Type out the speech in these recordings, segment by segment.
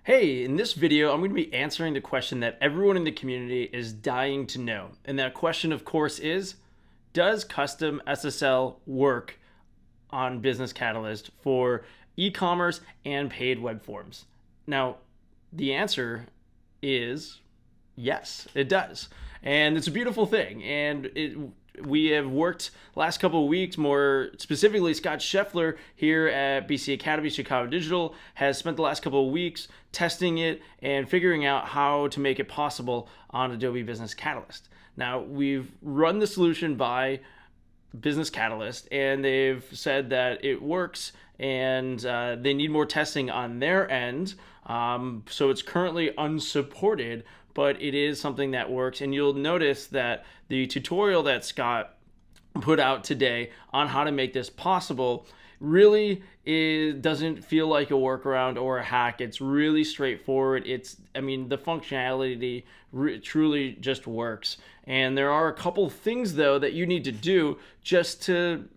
Hey, in this video, I'm going to be answering the question that everyone in the community is dying to know. And that question, of course, is does custom SSL work on Business Catalyst for e-commerce and paid web forms? Now, the answer is yes, it does. And it's a beautiful thing. We have worked last couple of weeks, more specifically, Scott Scheffler here at BC Academy Chicago Digital has spent the last couple of weeks testing it and figuring out how to make it possible on Adobe Business Catalyst. Now, we've run the solution by Business Catalyst, and they've said that it works, and they need more testing on their end. So it's currently unsupported, but it is something that works. And you'll notice that the tutorial that Scott put out today on how to make this possible really doesn't feel like a workaround or a hack. It's really straightforward. The functionality truly just works. And there are a couple things, though, that you need to do just to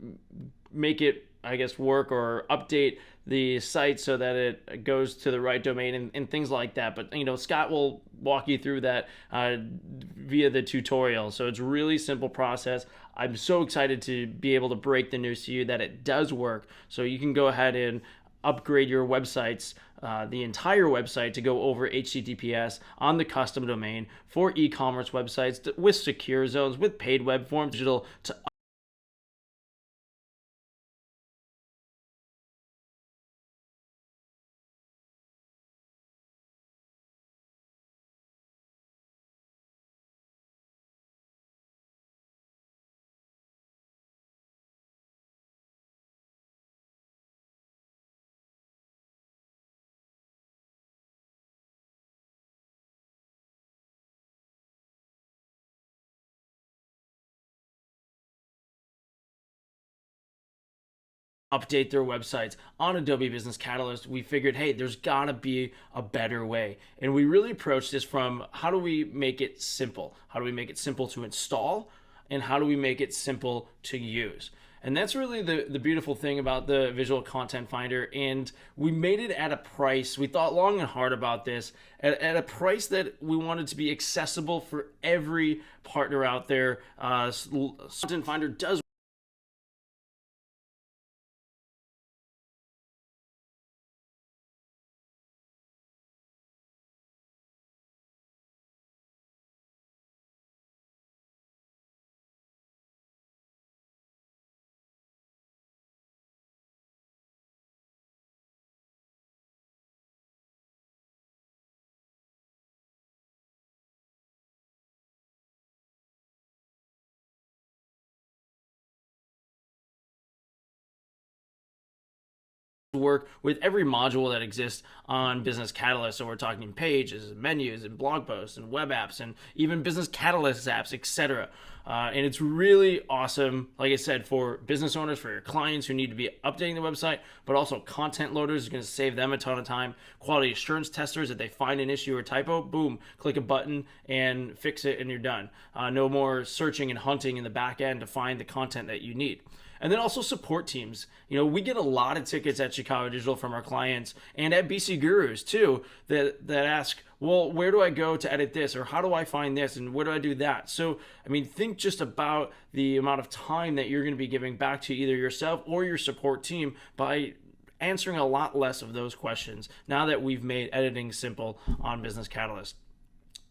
make it, I guess, work or update the site so that it goes to the right domain and things like that. But Scott will walk you through that via the tutorial. So it's a really simple process. I'm so excited to be able to break the news to you that it does work. So you can go ahead and upgrade your websites, the entire website, to go over HTTPS on the custom domain for e-commerce websites with secure zones, with paid web forms, digital to update their websites on Adobe Business Catalyst. We figured, hey, there's gotta be a better way. And we really approached this from how do we make it simple? How do we make it simple to install? And how do we make it simple to use? And that's really the beautiful thing about the visual content finder. And we made it at a price. We thought long and hard about this at a price that we wanted to be accessible for every partner out there. Content finder does work with every module that exists on Business Catalyst. So we're talking pages, and menus, and blog posts, and web apps, and even Business Catalyst apps, etc. And it's really awesome, like I said, for business owners, for your clients who need to be updating the website, but also content loaders is going to save them a ton of time. Quality assurance testers, if they find an issue or typo, boom, click a button and fix it, and you're done. No more searching and hunting in the back end to find the content that you need. And then also support teams. We get a lot of tickets at Chicago Digital from our clients and at BC Gurus too that ask, well, where do I go to edit this? Or how do I find this? And where do I do that? So, think just about the amount of time that you're going to be giving back to either yourself or your support team by answering a lot less of those questions now that we've made editing simple on Business Catalyst.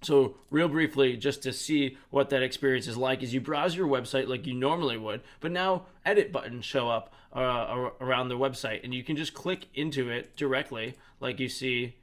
So real briefly, just to see what that experience is like, is you browse your website like you normally would, but now edit buttons show up around the website, and you can just click into it directly like you see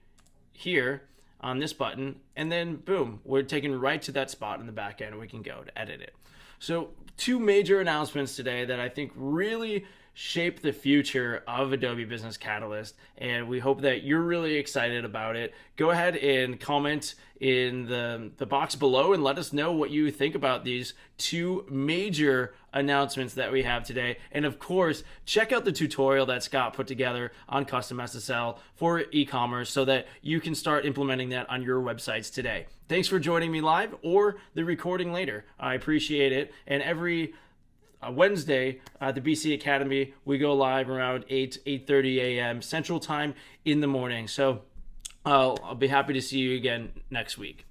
here on this button, and then boom, we're taken right to that spot in the back end and we can go to edit it. So two major announcements today that I think really shape the future of Adobe Business Catalyst, and we hope that you're really excited about it. Go ahead and comment in the box below and let us know what you think about these two major announcements that we have today. And of course, check out the tutorial that Scott put together on custom SSL for e-commerce so that you can start implementing that on your websites today. Thanks for joining me live or the recording later. I appreciate it. And every Wednesday at the BC Academy, we go live around 8:30 a.m. Central Time in the morning. So I'll be happy to see you again next week.